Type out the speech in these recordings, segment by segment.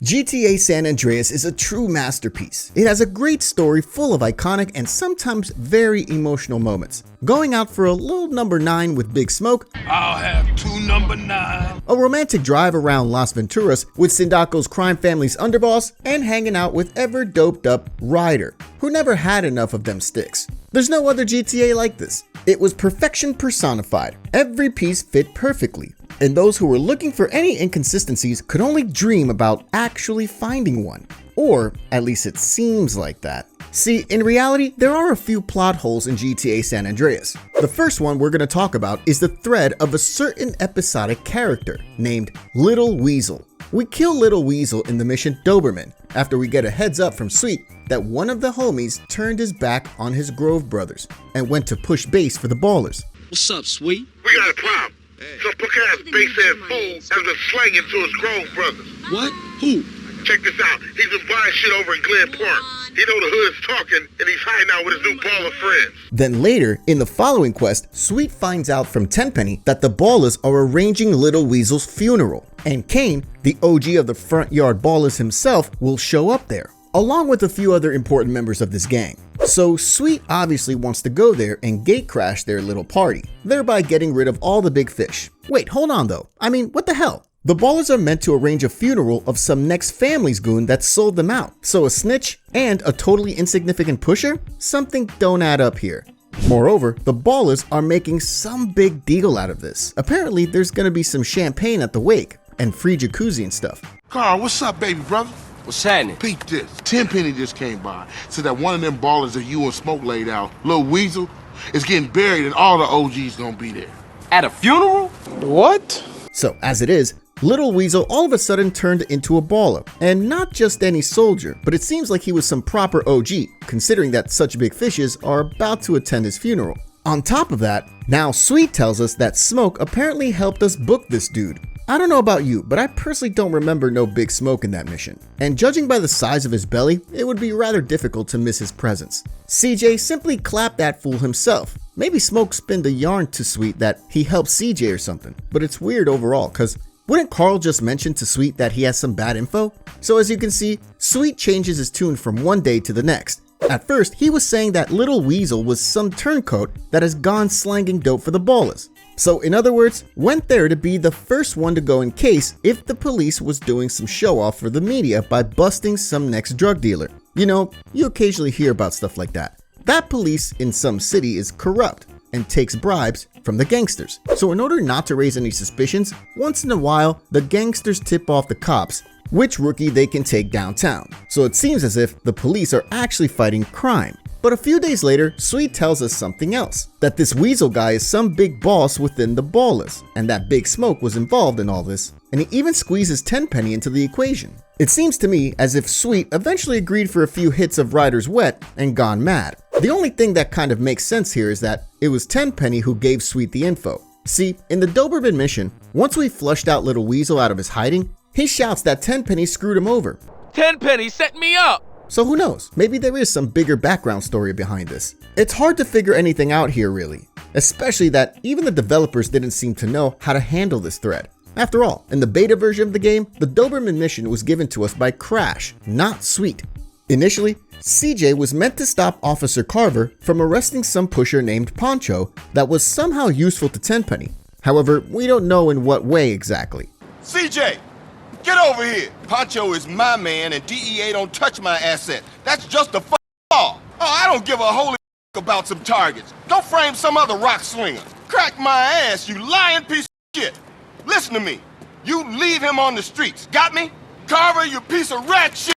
GTA San Andreas is a true masterpiece. It has a great story full of iconic and sometimes very emotional moments. Going out for a little number 9 with Big Smoke, I'll have 2 number 9. a romantic drive around Las Venturas with Sindaco's crime family's underboss, and hanging out with ever doped up Ryder, who never had enough of them sticks. There's no other GTA like this. It was perfection personified. Every piece fit perfectly, and those who were looking for any inconsistencies could only dream about actually finding one. Or at least it seems like that. See, in reality, there are a few plot holes in GTA San Andreas. The first one we're going to talk about is the thread of a certain episodic character named Little Weasel. We kill Little Weasel in the mission Doberman after we get a heads up from Sweet that one of the homies turned his back on his Grove brothers and went to push base for the Ballers. What's up, Sweet? We got a problem. Some punk-ass base-ass fool has been slanging to his Grove brothers. What? Who? Check this out. He's been buying shit over in Glen Park. He know the hood's talking, and he's hiding out with his new baller friends. Then later, in the following quest, Sweet finds out from Tenpenny that the Ballers are arranging Little Weasel's funeral, and Kane, the OG of the Front Yard Ballers himself, will show up there, along with a few other important members of this gang. So Sweet obviously wants to go there and gatecrash their little party, thereby getting rid of all the big fish. Wait, hold on though. I mean, what the hell? The Ballers are meant to arrange a funeral of some next family's goon that sold them out. So a snitch and a totally insignificant pusher? Something don't add up here. Moreover, the Ballers are making some big deal out of this. Apparently, there's gonna be some champagne at the wake and free jacuzzi and stuff. Carl, what's up, baby brother? What's happening? Peep this. Tenpenny just came by. Said that one of them ballers that you and Smoke laid out, Lil Weasel, is getting buried and all the OGs gonna be there. At a funeral? What? So as it is, Little Weasel all of a sudden turned into a baller, and not just any soldier, but it seems like he was some proper OG, considering that such big fishes are about to attend his funeral. On top of that, now Sweet tells us that Smoke apparently helped us book this dude. I don't know about you, but I personally don't remember no Big Smoke in that mission, and judging by the size of his belly, it would be rather difficult to miss his presence. CJ simply clapped that fool himself. Maybe Smoke spinned a yarn to Sweet that he helped CJ or something, but it's weird overall, cause wouldn't Carl just mention to Sweet that he has some bad info? So as you can see, Sweet changes his tune from one day to the next. At first, he was saying that Little Weasel was some turncoat that has gone slanging dope for the Ballers. So in other words, went there to be the first one to go in case if the police was doing some show off for the media by busting some next drug dealer. You know, you occasionally hear about stuff like that. That police in some city is corrupt and takes bribes from the gangsters. So in order not to raise any suspicions, once in a while, the gangsters tip off the cops which rookie they can take downtown. So it seems as if the police are actually fighting crime. But a few days later, Sweet tells us something else, that this Weasel guy is some big boss within the Ballers, and that Big Smoke was involved in all this, and he even squeezes Tenpenny into the equation. It seems to me as if Sweet eventually agreed for a few hits of Ryder's Wet and gone mad. The only thing that kind of makes sense here is that it was Tenpenny who gave Sweet the info. See, in the Doberman mission, once we flushed out Little Weasel out of his hiding, he shouts that Tenpenny screwed him over. Tenpenny set me up! So who knows, maybe there is some bigger background story behind this. It's hard to figure anything out here really, especially that even the developers didn't seem to know how to handle this thread. After all, in the beta version of the game, the Doberman mission was given to us by Crash, not Sweet. Initially, CJ was meant to stop Officer Carver from arresting some pusher named Poncho that was somehow useful to Tenpenny. However, we don't know in what way exactly. CJ, get over here. Poncho is my man and DEA don't touch my asset. That's just a law. Oh, I don't give a holy about some targets. Go frame some other rock slinger. Crack my ass, you lying piece of shit. Listen to me. You leave him on the streets. Got me? Carver, you piece of rat shit.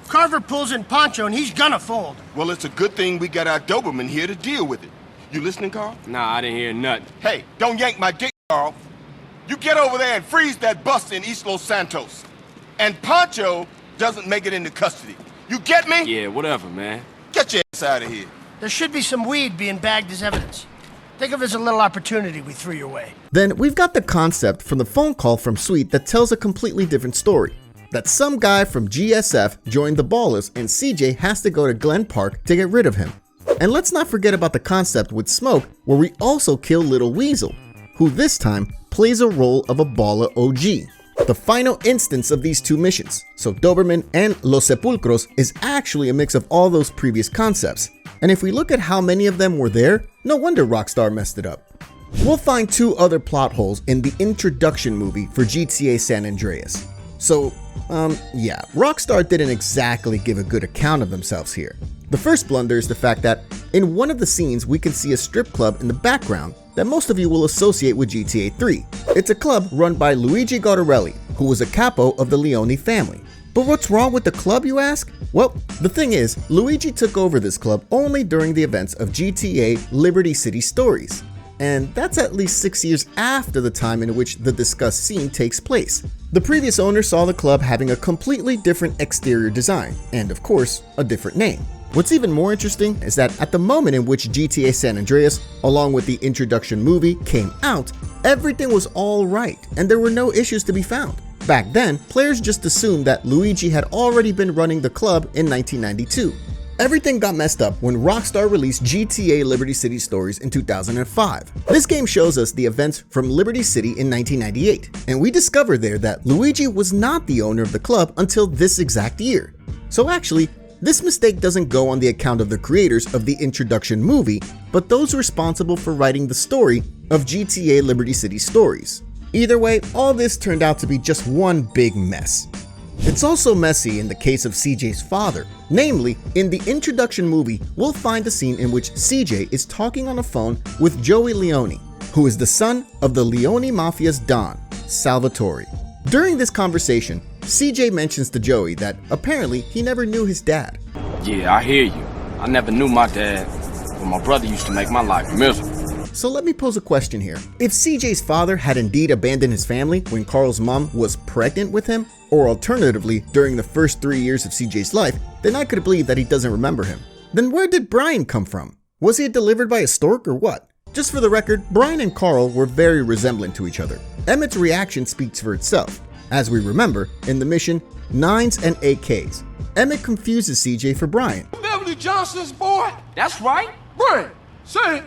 Carver pulls in Poncho and he's gonna fold. Well, it's a good thing we got our Doberman here to deal with it. You listening, Carl? Nah, I didn't hear nothing. Hey, don't yank my dick, Carl. You get over there and freeze that bus in East Los Santos. And Poncho doesn't make it into custody. You get me? Yeah, whatever, man. Get your ass out of here. There should be some weed being bagged as evidence. Think of it as a little opportunity we threw your way. Then we've got the concept from the phone call from Sweet that tells a completely different story. That some guy from GSF joined the Ballers and CJ has to go to Glen Park to get rid of him. And let's not forget about the concept with Smoke where we also kill Little Weasel, who this time plays a role of a baller OG. the final instance of these two missions. So Doberman and Los Sepulcros is actually a mix of all those previous concepts. And if we look at how many of them were there, no wonder Rockstar messed it up. We'll find two other plot holes in the introduction movie for GTA San Andreas. So, yeah, Rockstar didn't exactly give a good account of themselves here. The first blunder is the fact that in one of the scenes we can see a strip club in the background that most of you will associate with GTA 3. It's a club run by Luigi Gaudarelli, who was a capo of the Leone family. But what's wrong with the club, you ask? Well, the thing is, Luigi took over this club only during the events of GTA Liberty City Stories. And that's at least 6 years after the time in which the discussed scene takes place. The previous owner saw the club having a completely different exterior design, and of course, a different name. What's even more interesting is that at the moment in which GTA San Andreas, along with the introduction movie, came out, everything was all right, and there were no issues to be found. Back then, players just assumed that Luigi had already been running the club in 1992. Everything got messed up when Rockstar released GTA Liberty City Stories in 2005. This game shows us the events from Liberty City in 1998, and we discover there that Luigi was not the owner of the club until this exact year. So actually, this mistake doesn't go on the account of the creators of the introduction movie, but those responsible for writing the story of GTA Liberty City Stories. Either way, all this turned out to be just one big mess. It's also messy in the case of CJ's father. Namely, in the introduction movie, we'll find a scene in which CJ is talking on the phone with Joey Leone, who is the son of the Leone Mafia's Don, Salvatore. During this conversation, CJ mentions to Joey that apparently he never knew his dad. Yeah, I hear you. I never knew my dad, but my brother used to make my life miserable. So let me pose a question here. If CJ's father had indeed abandoned his family when Carl's mom was pregnant with him, or alternatively during the first 3 years of CJ's life, then I could believe that he doesn't remember him. Then where did Brian come from? Was he delivered by a stork or what? Just for the record, Brian and Carl were very resemblant to each other. Emmett's reaction speaks for itself. As we remember, in the mission, 9s and AKs, Emmett confuses CJ for Brian. Beverly Johnson's boy? That's right. Brian, say,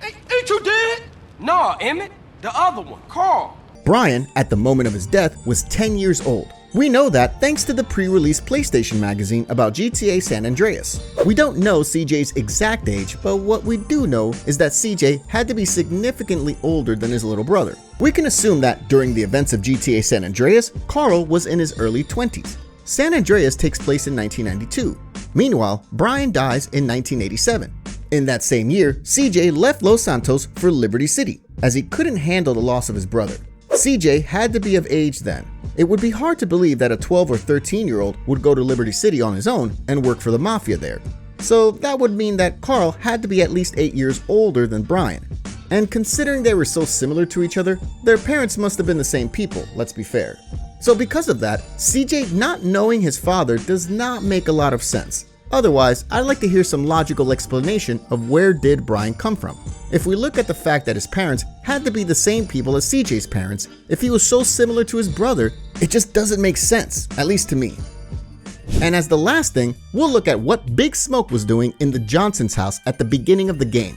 ain't you dead? No, Emmett. The other one, Carl. Brian, at the moment of his death, was 10 years old. We know that thanks to the pre-release PlayStation magazine about GTA San Andreas. We don't know CJ's exact age, but what we do know is that CJ had to be significantly older than his little brother. We can assume that during the events of GTA San Andreas, Carl was in his early 20s. San Andreas takes place in 1992. Meanwhile, Brian dies in 1987. In that same year, CJ left Los Santos for Liberty City, as he couldn't handle the loss of his brother. CJ had to be of age then. It would be hard to believe that a 12 or 13-year-old would go to Liberty City on his own and work for the Mafia there. So that would mean that Carl had to be at least 8 years older than Brian. And considering they were so similar to each other, their parents must have been the same people, let's be fair. So because of that, CJ not knowing his father does not make a lot of sense. Otherwise, I'd like to hear some logical explanation of where did Brian come from. If we look at the fact that his parents had to be the same people as CJ's parents, if he was so similar to his brother, it just doesn't make sense, at least to me. And as the last thing, we'll look at what Big Smoke was doing in the Johnson's house at the beginning of the game.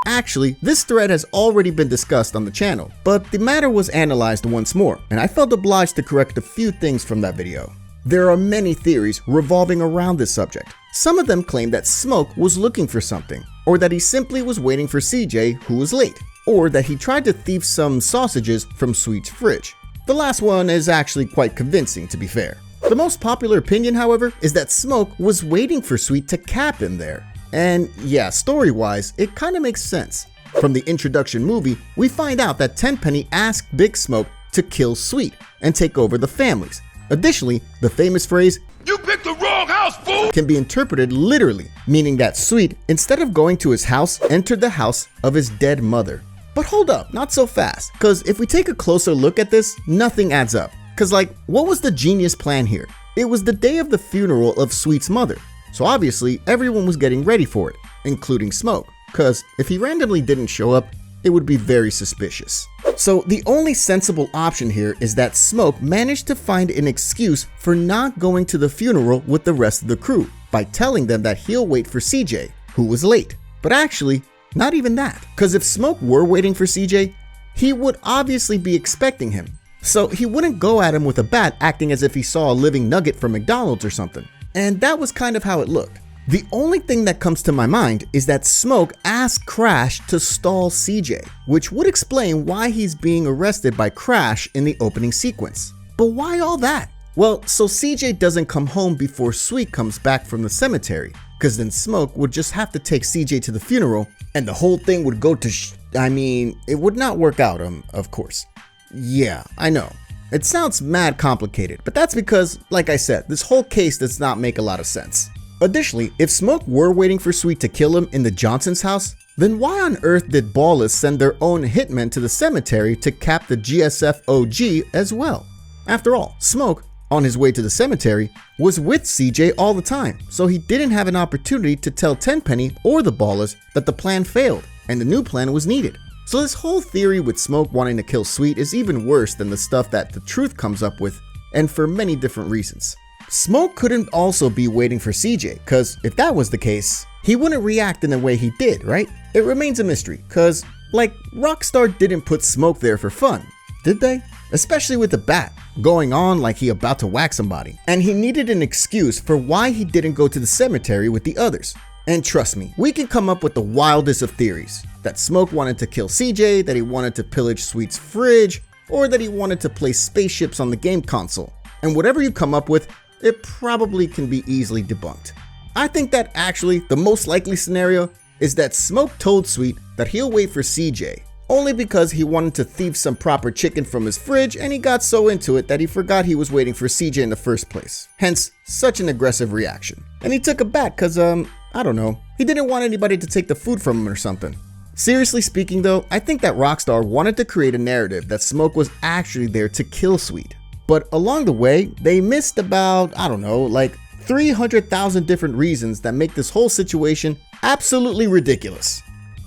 Actually, this thread has already been discussed on the channel, but the matter was analyzed once more, and I felt obliged to correct a few things from that video. There are many theories revolving around this subject. Some of them claim that Smoke was looking for something, or that he simply was waiting for CJ, who was late, or that he tried to thieve some sausages from Sweet's fridge. The last one is actually quite convincing, to be fair. The most popular opinion, however, is that Smoke was waiting for Sweet to cap him there. And yeah, story-wise, it kinda makes sense. From the introduction movie, we find out that Tenpenny asked Big Smoke to kill Sweet and take over the families. Additionally, the famous phrase, You picked the wrong house, fool! can be interpreted literally, meaning that Sweet, instead of going to his house, entered the house of his dead mother. But hold up, not so fast, cause if we take a closer look at this, nothing adds up. Cause like, what was the genius plan here? It was the day of the funeral of Sweet's mother, so obviously everyone was getting ready for it, including Smoke, cause if he randomly didn't show up, it would be very suspicious. So the only sensible option here is that Smoke managed to find an excuse for not going to the funeral with the rest of the crew by telling them that he'll wait for CJ, who was late. But actually, not even that, because if Smoke were waiting for CJ, he would obviously be expecting him. So he wouldn't go at him with a bat acting as if he saw a living nugget from McDonald's or something. And that was kind of how it looked. The only thing that comes to my mind is that Smoke asked Crash to stall CJ, which would explain why he's being arrested by Crash in the opening sequence. But why all that? Well, so CJ doesn't come home before Sweet comes back from the cemetery, because then Smoke would just have to take CJ to the funeral and the whole thing would go to it would not work out, of course. Yeah, I know. It sounds mad complicated, but that's because, like I said, this whole case does not make a lot of sense. Additionally, if Smoke were waiting for Sweet to kill him in the Johnson's house, then why on earth did Ballas send their own hitmen to the cemetery to cap the GSF OG as well? After all, Smoke, on his way to the cemetery, was with CJ all the time, so he didn't have an opportunity to tell Tenpenny or the Ballas that the plan failed and the new plan was needed. So this whole theory with Smoke wanting to kill Sweet is even worse than the stuff that the truth comes up with, and for many different reasons. Smoke couldn't also be waiting for CJ, cause if that was the case, he wouldn't react in the way he did, right? It remains a mystery, cause like Rockstar didn't put Smoke there for fun, did they? Especially with the bat, going on like he about to whack somebody. And he needed an excuse for why he didn't go to the cemetery with the others. And trust me, we can come up with the wildest of theories. That Smoke wanted to kill CJ, that he wanted to pillage Sweet's fridge, or that he wanted to place spaceships on the game console. And whatever you come up with, it probably can be easily debunked. I think that actually the most likely scenario is that Smoke told Sweet that he'll wait for CJ, only because he wanted to thieve some proper chicken from his fridge and he got so into it that he forgot he was waiting for CJ in the first place. Hence, such an aggressive reaction. And he took a bat cause I don't know, he didn't want anybody to take the food from him or something. Seriously speaking though, I think that Rockstar wanted to create a narrative that Smoke was actually there to kill Sweet. But along the way, they missed about, I don't know, like 300,000 different reasons that make this whole situation absolutely ridiculous.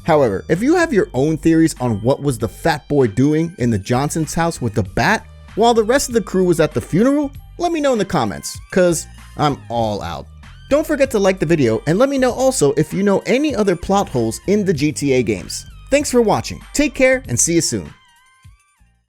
However, if you have your own theories on what was the fat boy doing in the Johnson's house with the bat, while the rest of the crew was at the funeral, let me know in the comments, cause I'm all out. Don't forget to like the video and let me know also if you know any other plot holes in the GTA games. Thanks for watching, take care and see you soon.